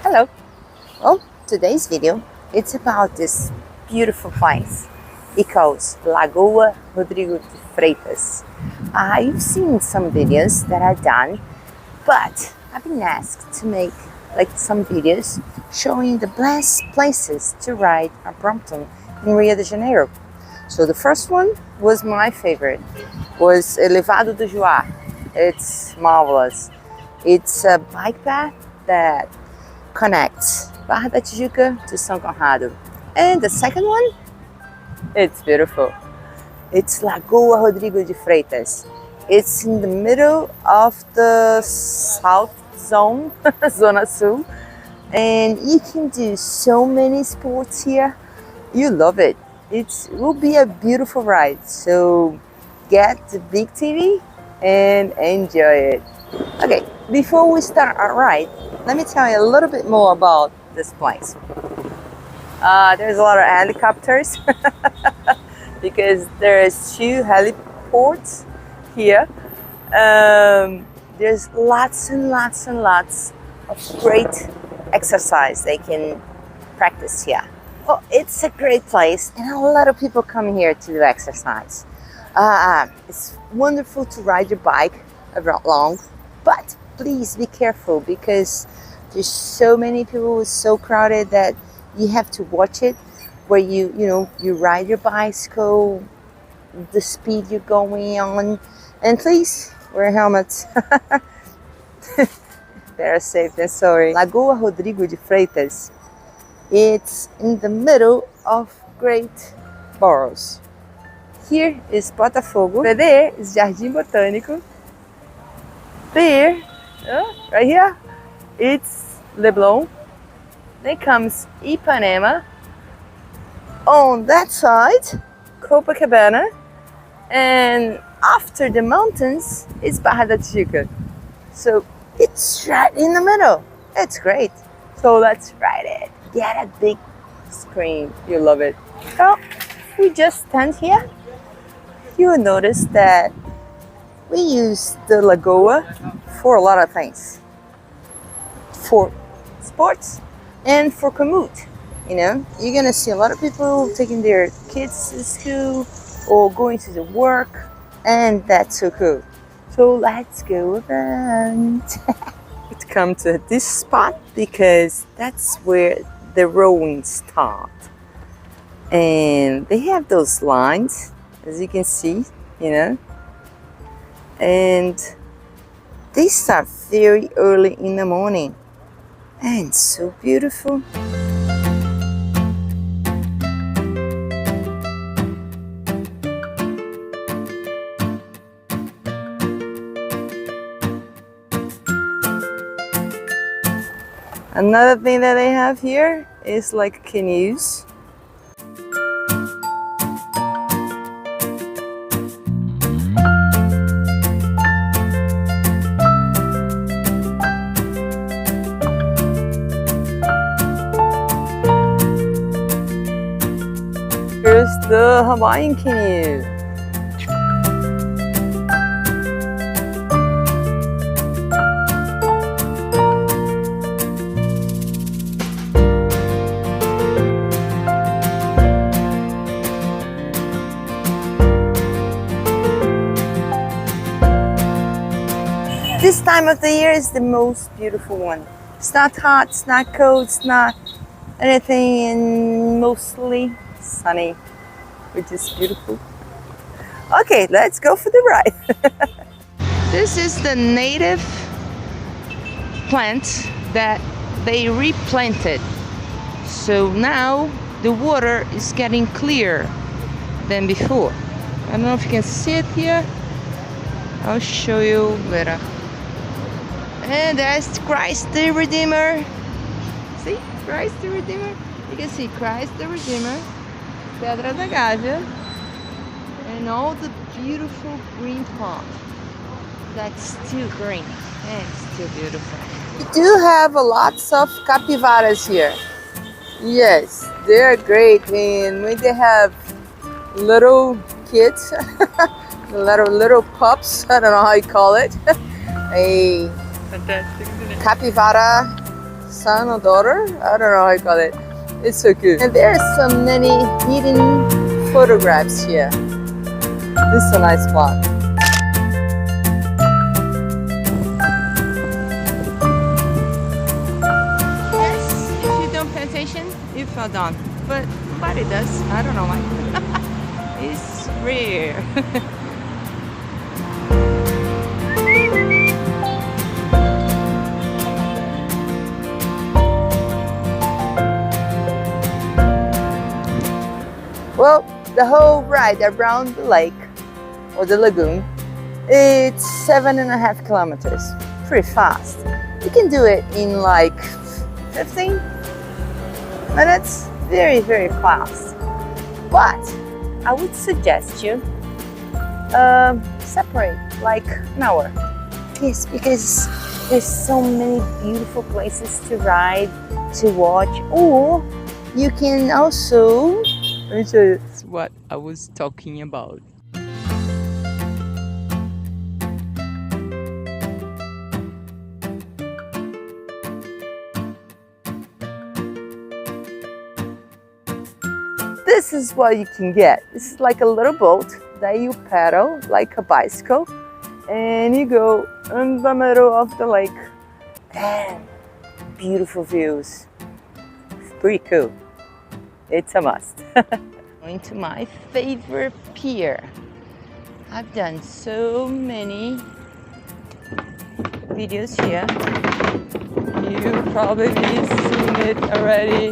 Hello. Well, today's video, it's about this beautiful place. It calls Lagoa Rodrigo de Freitas. You've seen some videos that I've done, but I've been asked to make some videos showing the best places to ride at Brompton in Rio de Janeiro. So the first one was my favorite, was Elevado do Juá. It's marvelous. It's a bike path that connects Barra da Tijuca to São Conrado. And the second one, it's beautiful. It's Lagoa Rodrigo de Freitas. It's in the middle of the south zone, Zona Sul, and you can do so many sports here. You love it. It will be a beautiful ride. So get the big TV and enjoy it. Okay, before we start our ride, let me tell you a little bit more about this place. There's a lot of helicopters because there's 2 heliports here. There's lots and lots and lots of great exercise they can practice here. Well, it's a great place and a lot of people come here to do exercise. It's wonderful to ride your bike around long, but please be careful because there's so many people, it's so crowded that you have to watch it where you ride your bicycle, the speed you're going on, and please wear helmets. Better safe than sorry. Lagoa Rodrigo de Freitas, it's in the middle of great boroughs. Here is Botafogo, there is Jardim Botânico, there, right here, it's Leblon, then comes Ipanema, on that side, Copacabana, and after the mountains is Barra da Tijuca. So it's right in the middle. It's great. So let's ride it. Get a big screen. You'll love it. So we just stand here. You will notice that we use the Lagoa for a lot of things. For sports and for commute. You're gonna see a lot of people taking their kids to school or going to the work, and that's so cool. So let's go around. Let's come to this spot because that's where the rowing starts. And they have those lines, as you can see, and they start very early in the morning. And so beautiful. Another thing that they have here is like canoes. Here's the Hawaiian canoe. This time of the year is the most beautiful one. It's not hot, it's not cold, it's not anything, and mostly sunny, which is beautiful. Okay, let's go for the ride. This is the native plant that they replanted. So now the water is getting clearer than before. I don't know if you can see it here. I'll show you later. And there's Christ the Redeemer. See? Christ the Redeemer. You can see Christ the Redeemer, Pedra da Gávea, and all the beautiful green pond that's still green and still beautiful. We do have lots of capivaras here. Yes, they're great, and when they have little kids, little pups, I don't know how you call it, a capivara son or daughter. I don't know how you call it. It's so cute. And there are so many hidden photographs here. This is a nice spot. Yes, if you don't pay attention, you fell down. But nobody does. I don't know why. It's rare. Well, the whole ride around the lake or the lagoon, it's 7.5 kilometers. Pretty fast. You can do it in like 15 minutes. Very, very fast. But I would suggest you separate like an hour. Yes, because there's so many beautiful places to ride, to watch, or you can also, let me show you. That's what I was talking about. This is what you can get. This is like a little boat that you paddle like a bicycle and you go in the middle of the lake and beautiful views. It's pretty cool. It's a must. Going to my favorite pier. I've done so many videos here. You've probably seen it already.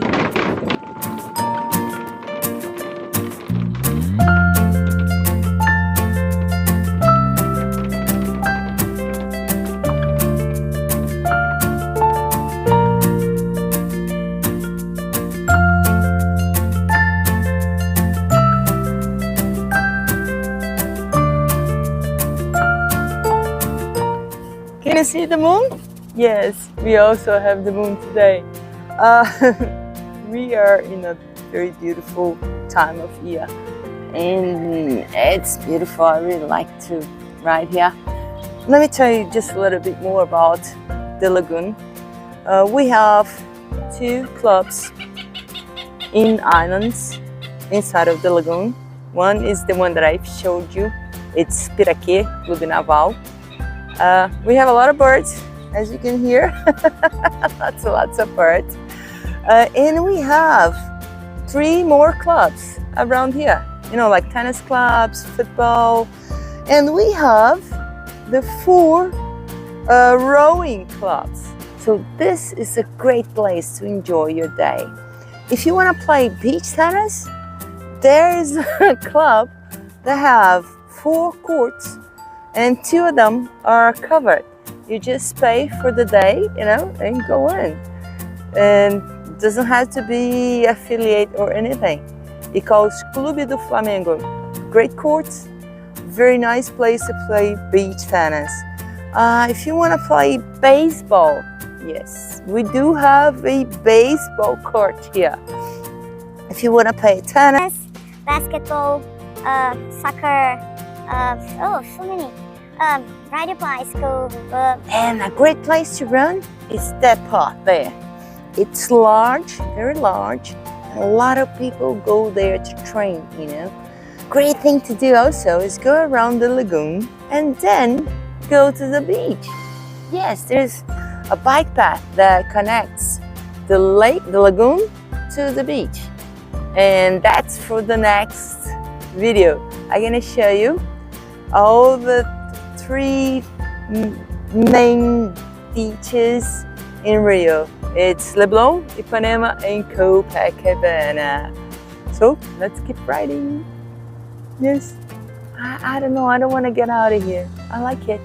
Can you see the moon? Yes, we also have the moon today. We are in a very beautiful time of year and it's beautiful. I really like to ride here. Let me tell you just a little bit more about the lagoon. We have 2 clubs in islands inside of the lagoon. One is the one that I showed you. It's Piraquê Clube Naval. We have a lot of birds, as you can hear. lots of birds. And we have 3 more clubs around here. You know, like tennis clubs, football. And we have the 4 rowing clubs. So this is a great place to enjoy your day. If you want to play beach tennis, there is a club that have 4 courts and 2 of them are covered. You just pay for the day, you know, and go in. And it doesn't have to be affiliate or anything. It calls Clube do Flamengo. Great courts, very nice place to play beach tennis. If you want to play baseball, yes, we do have a baseball court here. If you want to play tennis, basketball, soccer, so many. Ride a bicycle. And a great place to run is that part there. It's large, very large, and a lot of people go there to train, you know. Great thing to do also is go around the lagoon and then go to the beach. Yes, there's a bike path that connects the lake, the lagoon, to the beach. And that's for the next video. I'm gonna show you all the 3 main beaches in Rio. It's Leblon, Ipanema, and Copacabana. So let's keep riding. Yes, I don't know, I don't want to get out of here. I like it.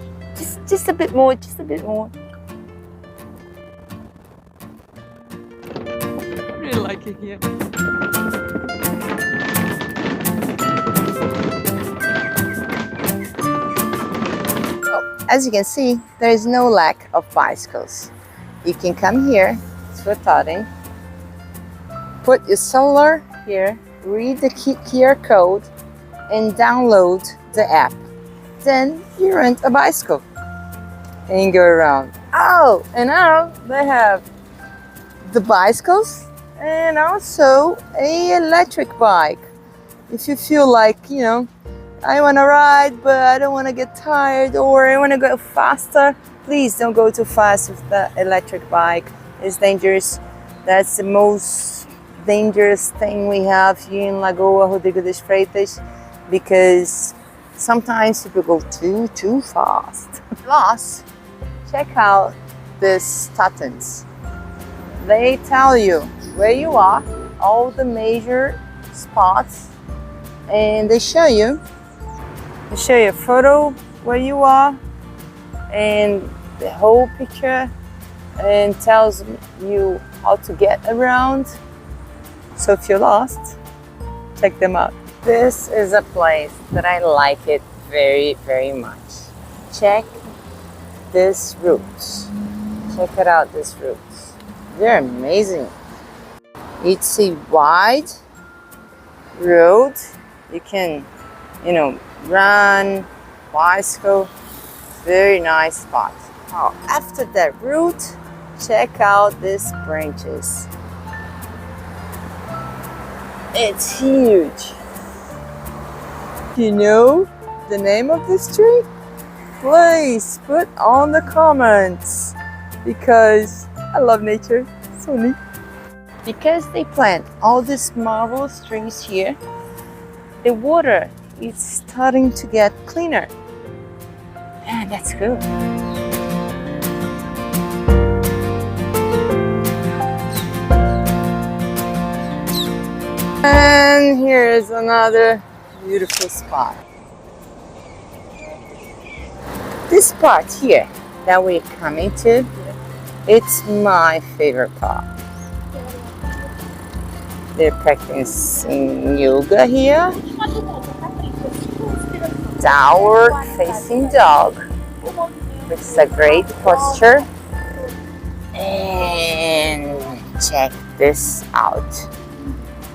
Just a bit more, just a bit more. I really like it here. As you can see, there is no lack of bicycles. You can come here, Svatading, put your cellular here, read the QR code, and download the app. Then you rent a bicycle and go around. Oh, and now they have the bicycles and also a electric bike. If you feel like, you know, I want to ride but I don't want to get tired, or I want to go faster, please don't go too fast with the electric bike. It's dangerous. That's the most dangerous thing we have here in Lagoa Rodrigo de Freitas, because sometimes people go too fast. Plus, check out these statins. They tell you where you are, all the major spots, and they show you a photo where you are and the whole picture, and tells you how to get around. So if you're lost, check them out. This is a place that I like it very much. Check these routes. Check it out, these routes. They're amazing. It's a wide road. You can, you know, run, bicycle. Very nice spot. Oh, after that route, check out these branches. It's huge. You know the name of this tree? Please put on the comments, because I love nature. So neat. Because they plant all these marvelous trees here, the water is starting to get cleaner. And that's good. And here is another beautiful spot. This part here that we're coming to, it's my favorite part. They're practicing yoga here. Downward facing dog, which is a great posture. And check this out.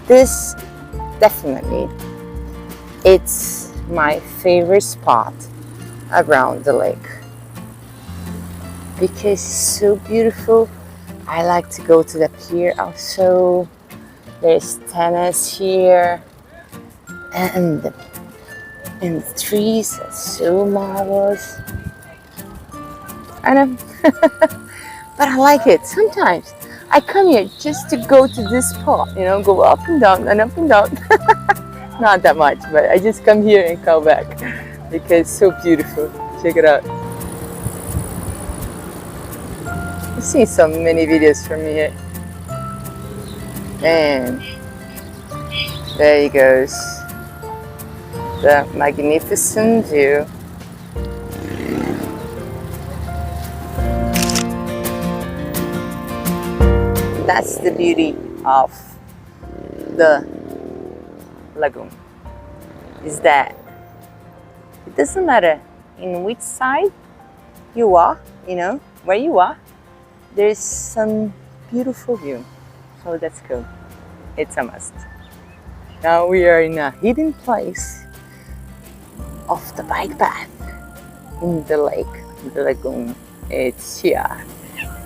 This definitely, it's my favorite spot around the lake, because it's so beautiful. I like to go to the pier also. There's tennis here, and the trees are so marvelous. I know, but I like it. Sometimes I come here just to go to this spot, you know, go up and down and up and down. Not that much, but I just come here and come back because it's so beautiful. Check it out. You've seen so many videos from me here. And there he goes. The magnificent view. That's the beauty of the lagoon, is that it doesn't matter in which side you are, you know, where you are, there's some beautiful view. So that's cool. It's a must. Now we are in a hidden place of the bike path in the lake, in the lagoon. It's here.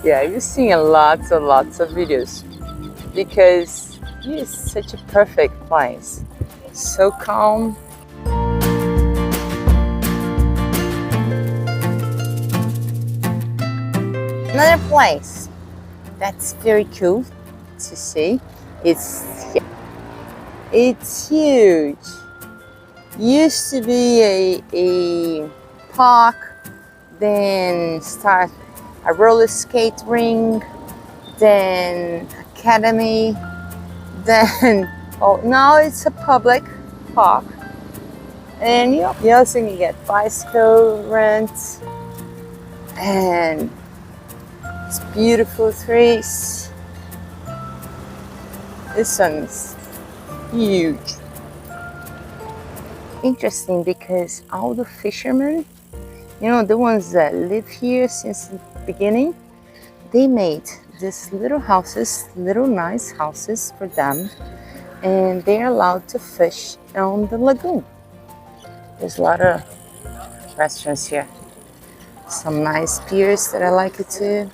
Yeah, you've seen lots of videos, because it's such a perfect place. So calm. Another place that's very cool to see, it's here. It's huge. Used to be a park, then start a roller skate ring, then academy, then now it's a public park. And you also can get bicycle rent, and it's beautiful trees. This one's huge. Interesting, because all the fishermen, you know, the ones that live here since the beginning, they made these little houses, little nice houses for them, and they're allowed to fish on the lagoon. There's a lot of restaurants here. Some nice piers that I like it too.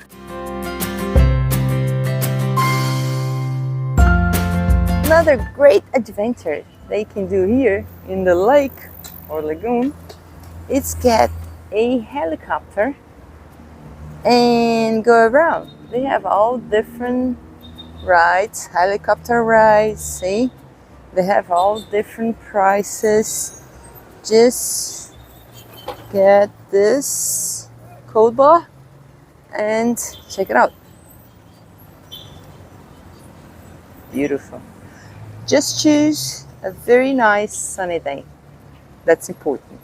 another great adventure they can do here in the lake or lagoon is get a helicopter and go around. They have all different rides, helicopter rides, see? They have all different prices. Just get this code bar and check it out. Beautiful. Just choose a very nice sunny day. That's important.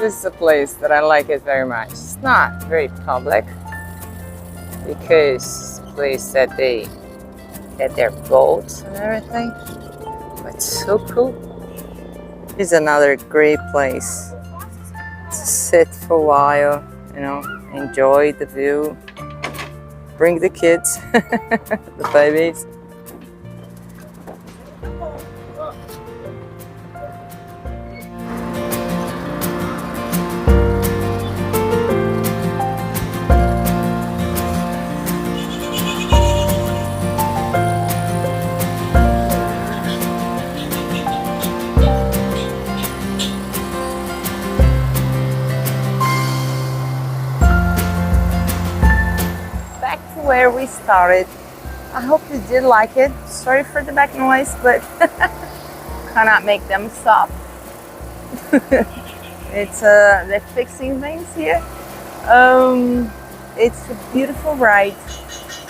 This is a place that I like it very much. It's not very public because it's a place that they get their boats and everything. But it's so cool. It's another great place to sit for a while, you know, enjoy the view. Bring the kids, the babies. Where we started. I hope you did like it. Sorry for the back noise, but cannot make them stop. It's they're fixing things here. It's a beautiful ride.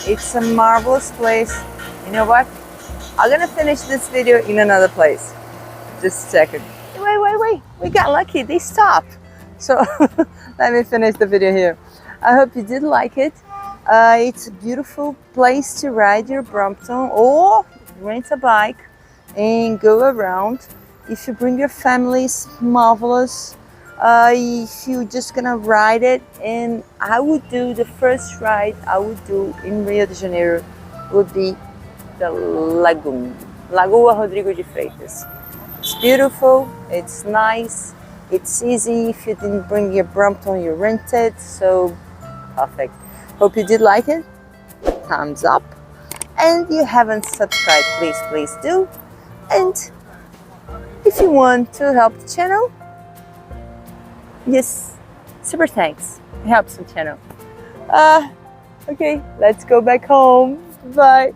It's a marvelous place. You know what? I'm gonna finish this video in another place. Just a second. Wait. We got lucky. They stopped. So let me finish the video here. I hope you did like it. It's a beautiful place to ride your Brompton or rent a bike and go around. If you bring your family, it's marvelous. If you're just gonna ride it, and I would do the first ride I would do in Rio de Janeiro would be the lagoon, Lagoa Rodrigo de Freitas. It's beautiful, it's nice, it's easy. If you didn't bring your Brompton, you rent it, so perfect. Hope you did like it. Thumbs up. And if you haven't subscribed, please do. And if you want to help the channel, yes, super thanks. It helps the channel. Okay, let's go back home. Bye.